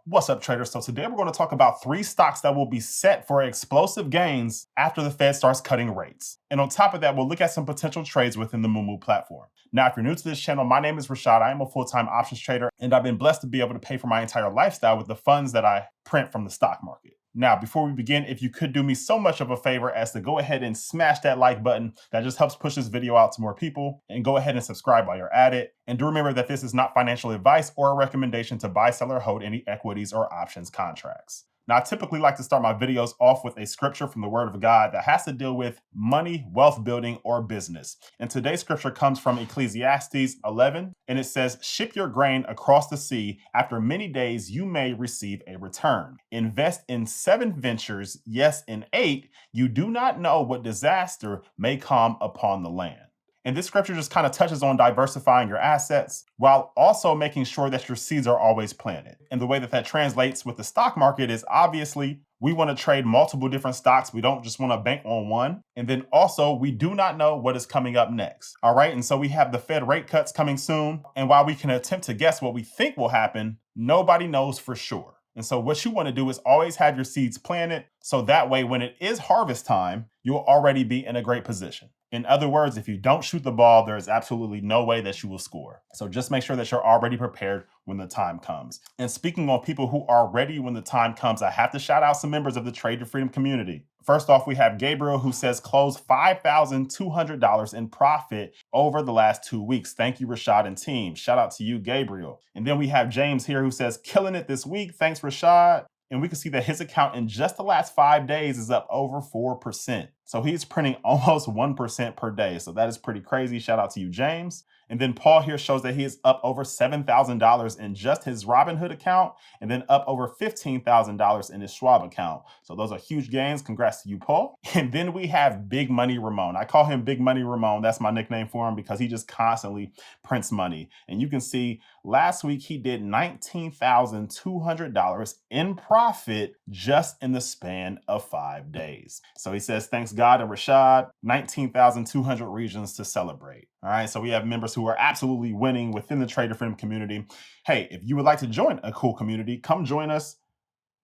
What's up, traders? So today we're going to talk about 3 stocks that will be set for explosive gains after the Fed starts cutting rates. And on top of that, we'll look at some potential trades within the Moomoo platform. Now, if you're new to this channel, my name is Rashad. I am a full-time options trader, and I've been blessed to be able to pay for my entire lifestyle with the funds that I print from the stock market. Now, before we begin, if you could do me so much of a favor as to go ahead and smash that like button, that just helps push this video out to more people, and go ahead and subscribe while you're at it. And do remember that this is not financial advice or a recommendation to buy, sell, or hold any equities or options contracts. Now, I typically like to start my videos off with a scripture from the Word of God that has to deal with money, wealth building, or business. And today's scripture comes from Ecclesiastes 11, and it says, "Ship your grain across the sea. After many days, you may receive a return. Invest in 7 ventures, yes, in 8. You do not know what disaster may come upon the land." And this scripture just kind of touches on diversifying your assets while also making sure that your seeds are always planted. And the way that that translates with the stock market is obviously we want to trade multiple different stocks. We don't just want to bank on one. And then also we do not know what is coming up next. All right. And so we have the Fed rate cuts coming soon. And while we can attempt to guess what we think will happen, nobody knows for sure. And so what you want to do is always have your seeds planted. So that way, when it is harvest time, you'll already be in a great position. In other words, if you don't shoot the ball, there is absolutely no way that you will score. So just make sure that you're already prepared when the time comes. And speaking on people who are ready when the time comes, I have to shout out some members of the Trade to Freedom community. First off, we have Gabriel, who says close $5,200 in profit over the last 2 weeks. Thank you, Rashad and team. Shout out to you, Gabriel. And then we have James here who says killing it this week. Thanks, Rashad. And we can see that his account in just the last 5 days is up over 4%. So he's printing almost 1% per day. So that is pretty crazy. Shout out to you, James. And then Paul here shows that he is up over $7,000 in just his Robinhood account, and then up over $15,000 in his Schwab account. So those are huge gains. Congrats to you, Paul. And then we have Big Money Ramon. I call him Big Money Ramon. That's my nickname for him because he just constantly prints money. And you can see last week he did $19,200 in profit just in the span of 5 days. So he says, thanks God and Rashad, 19,200 reasons to celebrate. All right, so we have members who are absolutely winning within the Trader Freedom community. Hey, if you would like to join a cool community, come join us.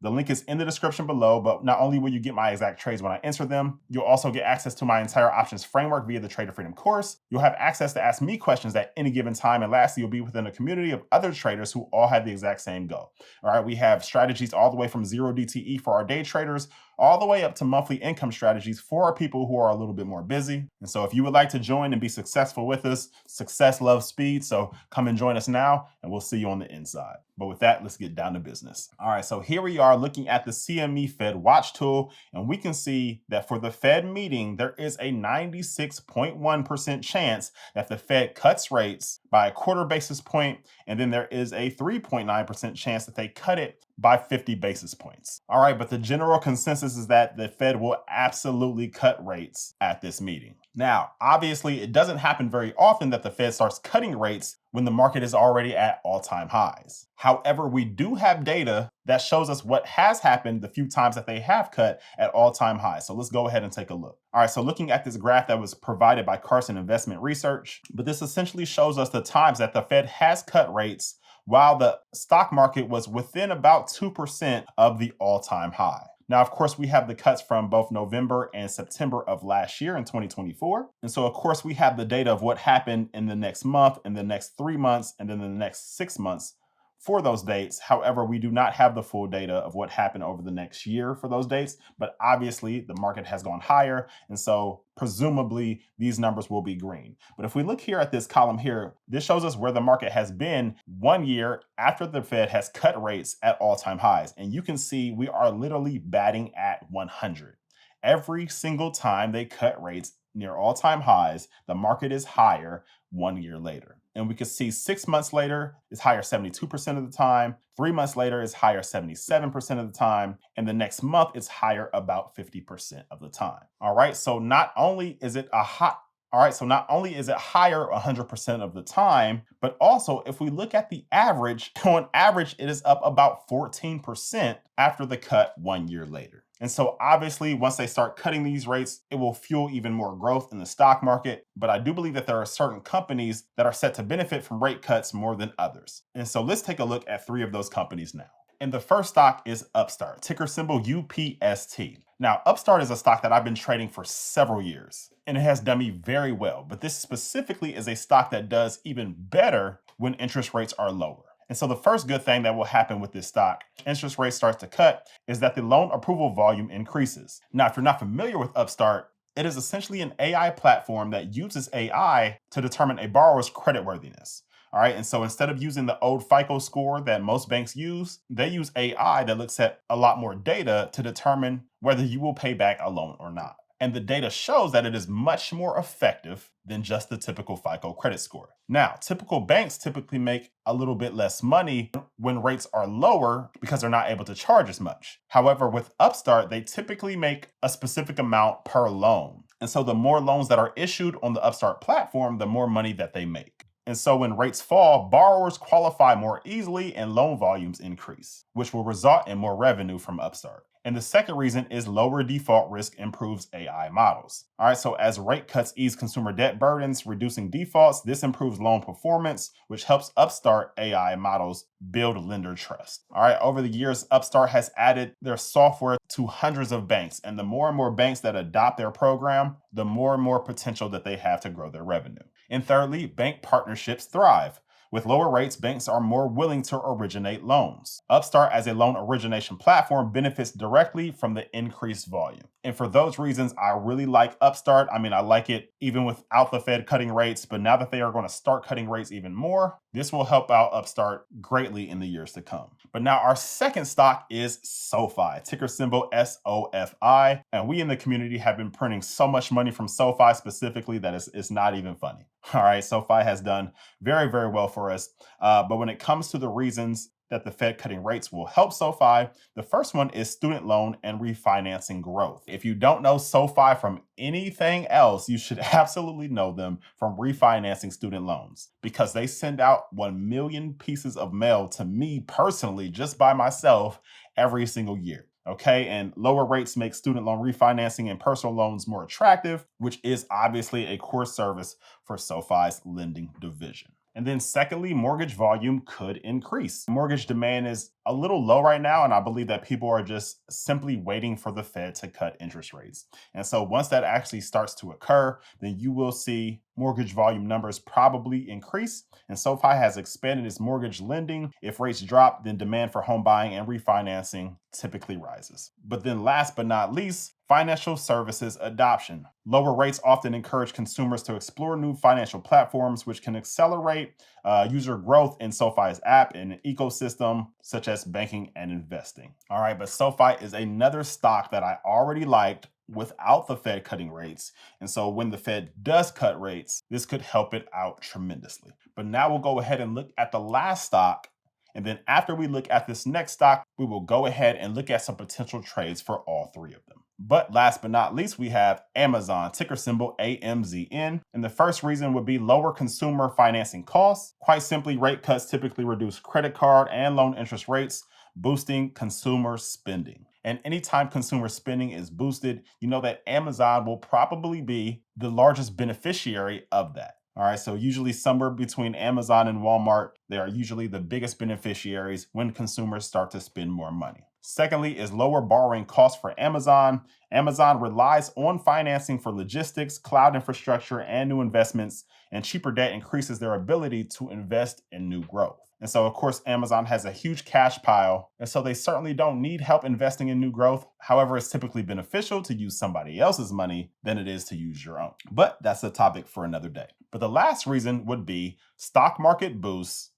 The link is in the description below, but not only will you get my exact trades when I enter them, you'll also get access to my entire options framework via the Trader Freedom course. You'll have access to ask me questions at any given time. And lastly, you'll be within a community of other traders who all have the exact same goal. All right, we have strategies all the way from 0 DTE for our day traders, all the way up to monthly income strategies for our people who are a little bit more busy. And so if you would like to join and be successful with us, success loves speed. So come and join us now, and we'll see you on the inside. But with that, let's get down to business. All right, so here we are looking at the CME Fed Watch tool, and we can see that for the Fed meeting, there is a 96.1% chance that the Fed cuts rates by a quarter basis point, and then there is a 3.9% chance that they cut it by 50 basis points. All right, but the general consensus is that the Fed will absolutely cut rates at this meeting. Now, obviously, it doesn't happen very often that the Fed starts cutting rates when the market is already at all-time highs. However, we do have data that shows us what has happened the few times that they have cut at all-time highs. So let's go ahead and take a look. All right, so looking at this graph that was provided by Carson Investment Research, but this essentially shows us the times that the Fed has cut rates while the stock market was within about 2% of the all-time high. Now, of course, we have the cuts from both November and September of last year in 2024. And so, of course, we have the data of what happened in the next month, in the next 3 months, and then the next 6 months for those dates. However, we do not have the full data of what happened over the next year for those dates, but obviously the market has gone higher. And so presumably these numbers will be green. But if we look here at this column here, this shows us where the market has been 1 year after the Fed has cut rates at all-time highs. And you can see we are literally batting at 100. Every single time they cut rates near all-time highs, the market is higher 1 year later. And we can see 6 months later is higher 72% of the time. 3 months later is higher 77% of the time. And the next month is higher about 50% of the time. All right. So not only is it higher 100% of the time, but also if we look at the average, on average, it is up about 14% after the cut 1 year later. And so obviously, once they start cutting these rates, it will fuel even more growth in the stock market. But I do believe that there are certain companies that are set to benefit from rate cuts more than others. And so let's take a look at 3 of those companies now. And the first stock is Upstart, ticker symbol UPST. Now, Upstart is a stock that I've been trading for several years, and it has done me very well. But this specifically is a stock that does even better when interest rates are lower. And so the first good thing that will happen with this stock, interest rates starts to cut, is that the loan approval volume increases. Now, if you're not familiar with Upstart, it is essentially an AI platform that uses AI to determine a borrower's creditworthiness. All right. And so instead of using the old FICO score that most banks use, they use AI that looks at a lot more data to determine whether you will pay back a loan or not. And the data shows that it is much more effective than just the typical FICO credit score. Now, typical banks typically make a little bit less money when rates are lower because they're not able to charge as much. However, with Upstart, they typically make a specific amount per loan. And so the more loans that are issued on the Upstart platform, the more money that they make. And so when rates fall, borrowers qualify more easily and loan volumes increase, which will result in more revenue from Upstart. And the second reason is lower default risk improves AI models. All right, so as rate cuts ease consumer debt burdens, reducing defaults, this improves loan performance, which helps Upstart AI models build lender trust. All right, over the years, Upstart has added their software to hundreds of banks, and the more and more banks that adopt their program, the more and more potential that they have to grow their revenue. And thirdly, bank partnerships thrive. With lower rates, banks are more willing to originate loans. Upstart, as a loan origination platform, benefits directly from the increased volume. And for those reasons, I really like Upstart. I mean, I like it even without the Fed cutting rates, but now that they are going to start cutting rates even more, this will help out Upstart greatly in the years to come. But now our second stock is SoFi, ticker symbol SOFI. And we in the community have been printing so much money from SoFi specifically that it's not even funny. All right, SoFi has done very, very well for us. But when it comes to the reasons that the Fed cutting rates will help SoFi, the first one is student loan and refinancing growth. If you don't know SoFi from anything else, you should absolutely know them from refinancing student loans because they send out 1 million pieces of mail to me personally, just by myself, every single year. Okay, and lower rates make student loan refinancing and personal loans more attractive, which is obviously a core service for SoFi's lending division. And then secondly, mortgage volume could increase. Mortgage demand is a little low right now, and I believe that people are just simply waiting for the Fed to cut interest rates. And so once that actually starts to occur, then you will see mortgage volume numbers probably increase. And SoFi has expanded its mortgage lending. If rates drop, then demand for home buying and refinancing typically rises. But then last but not least, financial services adoption. Lower rates often encourage consumers to explore new financial platforms, which can accelerate user growth in SoFi's app and ecosystem, such as banking and investing. All right, but SoFi is another stock that I already liked without the Fed cutting rates. And so when the Fed does cut rates, this could help it out tremendously. But now we'll go ahead and look at the last stock. And then after we look at this next stock, we will go ahead and look at some potential trades for all three of them. But last but not least, we have Amazon, ticker symbol AMZN. And the first reason would be lower consumer financing costs. Quite simply, rate cuts typically reduce credit card and loan interest rates, boosting consumer spending. And anytime consumer spending is boosted, you know that Amazon will probably be the largest beneficiary of that. All right, so usually somewhere between Amazon and Walmart, they are usually the biggest beneficiaries when consumers start to spend more money. Secondly is lower borrowing costs for Amazon. Amazon relies on financing for logistics, cloud infrastructure, and new investments, and cheaper debt increases their ability to invest in new growth. And so, of course, Amazon has a huge cash pile, and so they certainly don't need help investing in new growth. However, it's typically beneficial to use somebody else's money than it is to use your own. But that's a topic for another day. But the last reason would be stock market boosts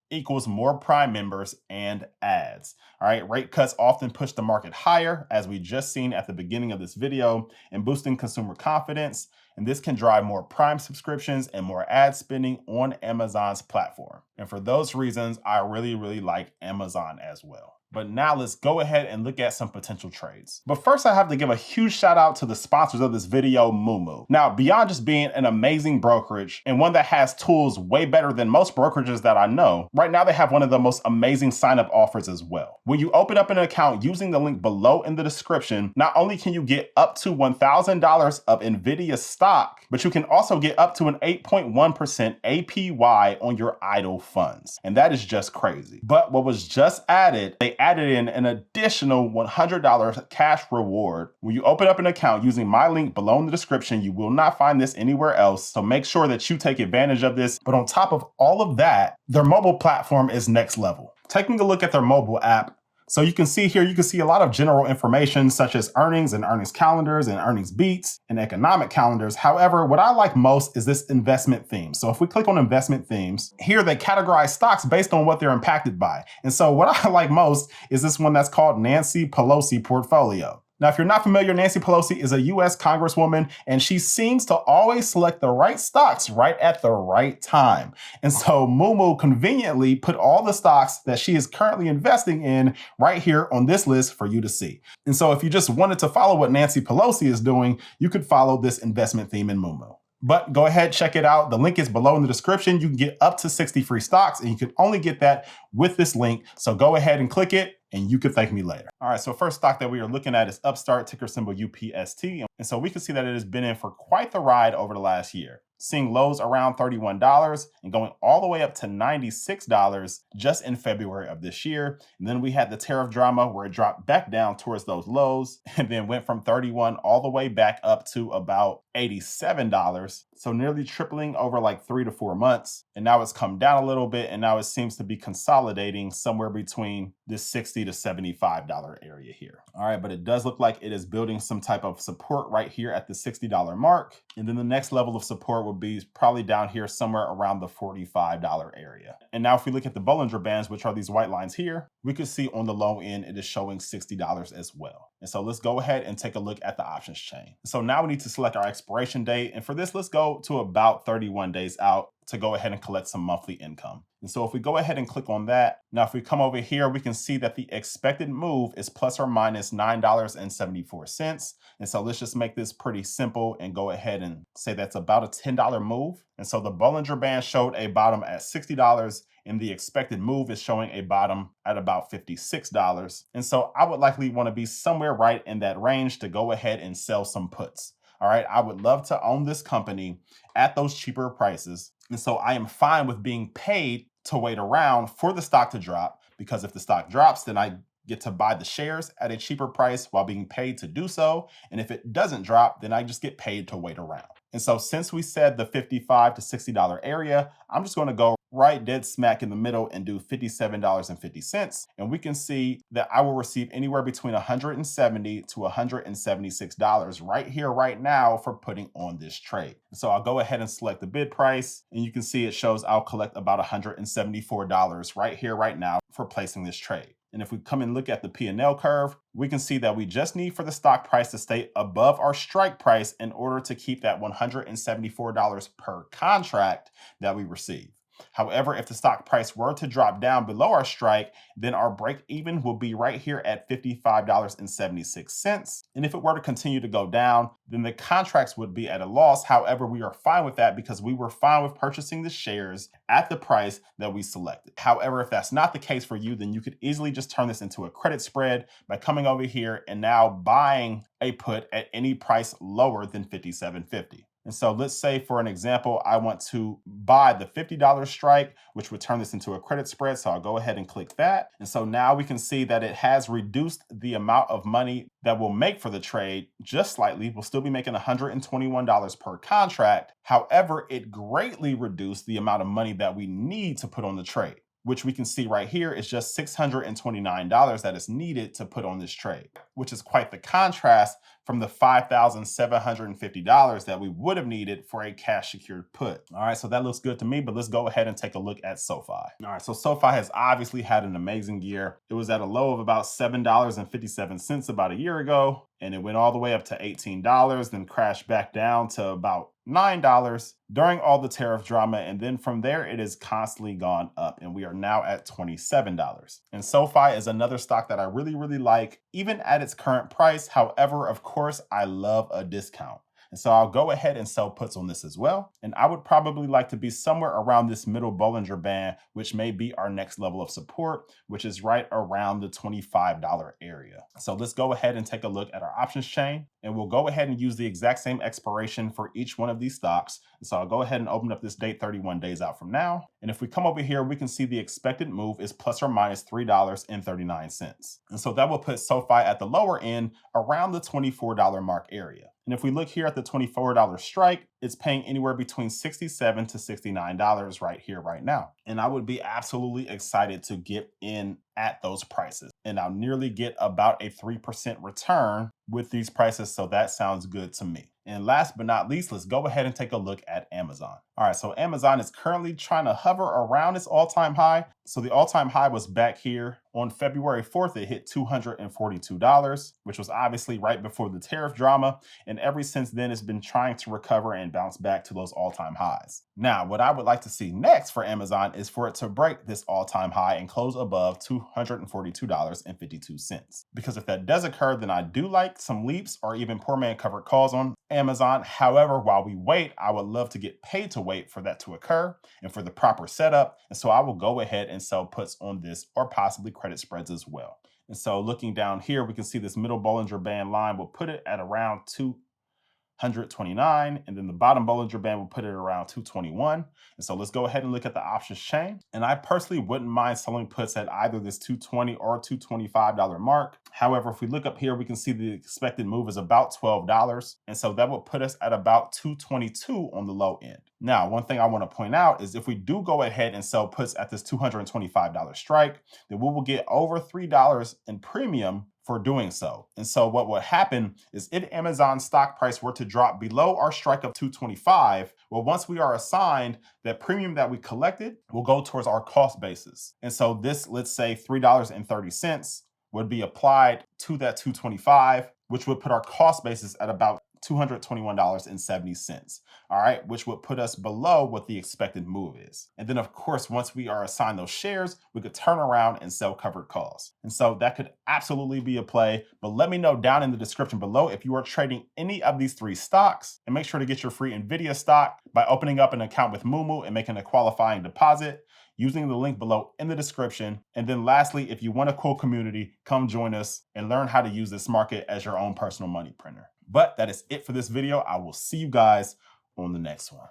equals more Prime members and ads. All right, rate cuts often push the market higher, as we just seen at the beginning of this video, and boosting consumer confidence. And this can drive more Prime subscriptions and more ad spending on Amazon's platform. And for those reasons, I really, really like Amazon as well. But now let's go ahead and look at some potential trades. But first, I have to give a huge shout out to the sponsors of this video, Moomoo. Now, beyond just being an amazing brokerage and one that has tools way better than most brokerages that I know, right now they have one of the most amazing sign-up offers as well. When you open up an account using the link below in the description, not only can you get up to $1,000 of NVDA stock, but you can also get up to an 8.1% APY on your idle funds. And that is just crazy. But what was just added, they added in an additional $100 cash reward. When you open up an account using my link below in the description, you will not find this anywhere else. So make sure that you take advantage of this. But on top of all of that, their mobile platform is next level. Taking a look at their mobile app, so you can see here, you can see a lot of general information such as earnings and earnings calendars and earnings beats and economic calendars. However, what I like most is this investment theme. So if we click on investment themes, here they categorize stocks based on what they're impacted by. And so what I like most is this one that's called Nancy Pelosi Portfolio. Now, if you're not familiar, Nancy Pelosi is a US Congresswoman, and she seems to always select the right stocks right at the right time. And so Moomoo conveniently put all the stocks that she is currently investing in right here on this list for you to see. And so if you just wanted to follow what Nancy Pelosi is doing, you could follow this investment theme in Moomoo. But go ahead, check it out. The link is below in the description. You can get up to 60 free stocks, and you can only get that with this link. So go ahead and click it, and you can thank me later. All right, so first stock that we are looking at is Upstart, ticker symbol UPST. And so we can see that it has been in for quite the ride over the last year, seeing lows around $31 and going all the way up to $96 just in February of this year. And then we had the tariff drama where it dropped back down towards those lows and then went from 31 all the way back up to about $87. So nearly tripling over like 3 to 4 months. And now it's come down a little bit, and now it seems to be consolidating somewhere between this $60 to $75 area here. All right, but it does look like it is building some type of support right here at the $60 mark. And then the next level of support would be probably down here somewhere around the $45 area. And now if we look at the Bollinger Bands, which are these white lines here, we can see on the low end, it is showing $60 as well. And so let's go ahead and take a look at the options chain. So now we need to select our expiration date. And for this, let's go to about 31 days out to go ahead and collect some monthly income. And so if we go ahead and click on that, now if we come over here, we can see that the expected move is plus or minus $9.74. And so let's just make this pretty simple and go ahead and say that's about a $10 move. And so the Bollinger Band showed a bottom at $60, and the expected move is showing a bottom at about $56. And so I would likely want to be somewhere right in that range to go ahead and sell some puts. All right, I would love to own this company at those cheaper prices. And so I am fine with being paid to wait around for the stock to drop, because if the stock drops, then I get to buy the shares at a cheaper price while being paid to do so. And if it doesn't drop, then I just get paid to wait around. And so since we said the $55 to $60 area, I'm just going to go right dead smack in the middle and do $57.50. And we can see that I will receive anywhere between $170 to $176 right here, right now for putting on this trade. So I'll go ahead and select the bid price, and you can see it shows I'll collect about $174 right here, right now for placing this trade. And if we come and look at the P&L curve, we can see that we just need for the stock price to stay above our strike price in order to keep that $174 per contract that we receive. However, if the stock price were to drop down below our strike, then our break even will be right here at $55.76. And if it were to continue to go down, then the contracts would be at a loss. However, we are fine with that because we were fine with purchasing the shares at the price that we selected. However, if that's not the case for you, then you could easily just turn this into a credit spread by coming over here and now buying a put at any price lower than $57.50. And so let's say, for an example, I want to buy the $50 strike, which would turn this into a credit spread. So I'll go ahead and click that. And so now we can see that it has reduced the amount of money that we'll make for the trade just slightly. We'll still be making $121 per contract. However, it greatly reduced the amount of money that we need to put on the trade, which we can see right here is just $629 that is needed to put on this trade, which is quite the contrast from the $5,750 that we would have needed for a cash secured put. All right, so that looks good to me, but let's go ahead and take a look at SoFi. All right, so SoFi has obviously had an amazing year. It was at a low of about $7.57 about a year ago, and it went all the way up to $18, then crashed back down to about $9 during all the tariff drama. And then from there, it has constantly gone up, and we are now at $27. And SoFi is another stock that I really, really like, even at its current price. However, of course, I love a discount. And so I'll go ahead and sell puts on this as well. And I would probably like to be somewhere around this middle Bollinger Band, which may be our next level of support, which is right around the $25 area. So let's go ahead and take a look at our options chain, and we'll go ahead and use the exact same expiration for each one of these stocks. And so I'll go ahead and open up this date 31 days out from now. And if we come over here, we can see the expected move is plus or minus $3.39. And so that will put SoFi at the lower end around the $24 mark area. And if we look here at the $24 strike, it's paying anywhere between $67 to $69 right here, right now. And I would be absolutely excited to get in at those prices. And I'll nearly get about a 3% return with these prices. So that sounds good to me. And last but not least, let's go ahead and take a look at Amazon. All right, so Amazon is currently trying to hover around its all-time high. So the all-time high was back here on February 4th. It hit $242, which was obviously right before the tariff drama. And ever since then, it's been trying to recover and bounce back to those all-time highs. Now, what I would like to see next for Amazon is for it to break this all-time high and close above $242.52. Because if that does occur, then I do like some leaps or even poor man covered calls on Amazon. However, while we wait, I would love to get paid to wait for that to occur and for the proper setup. And so I will go ahead and sell puts on this, or possibly credit spreads as well. And so looking down here, we can see this middle Bollinger Band line will put it at around 229, and then the bottom Bollinger Band will put it around 221. And so let's go ahead and look at the options chain. And I personally wouldn't mind selling puts at either this $220 or $225 mark. However, if we look up here, we can see the expected move is about $12. And so that would put us at about 222 on the low end. Now, one thing I want to point out is if we do go ahead and sell puts at this $225 strike, then we will get over $3 in premium for doing so. And so what would happen is if Amazon stock price were to drop below our strike of 225, well, once we are assigned, that premium that we collected will go towards our cost basis. And so this, let's say $3.30 would be applied to that 225, which would put our cost basis at about $221.70. All right, which would put us below what the expected move is. And then of course, once we are assigned those shares, we could turn around and sell covered calls. And so that could absolutely be a play, but let me know down in the description below if you are trading any of these three stocks, and make sure to get your free NVDA stock by opening up an account with Moomoo and making a qualifying deposit using the link below in the description. And then lastly, if you want a cool community, come join us and learn how to use this market as your own personal money printer. But that is it for this video. I will see you guys on the next one.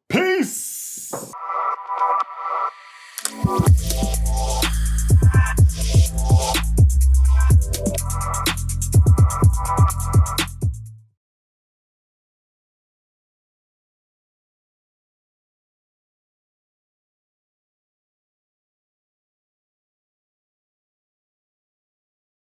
Peace!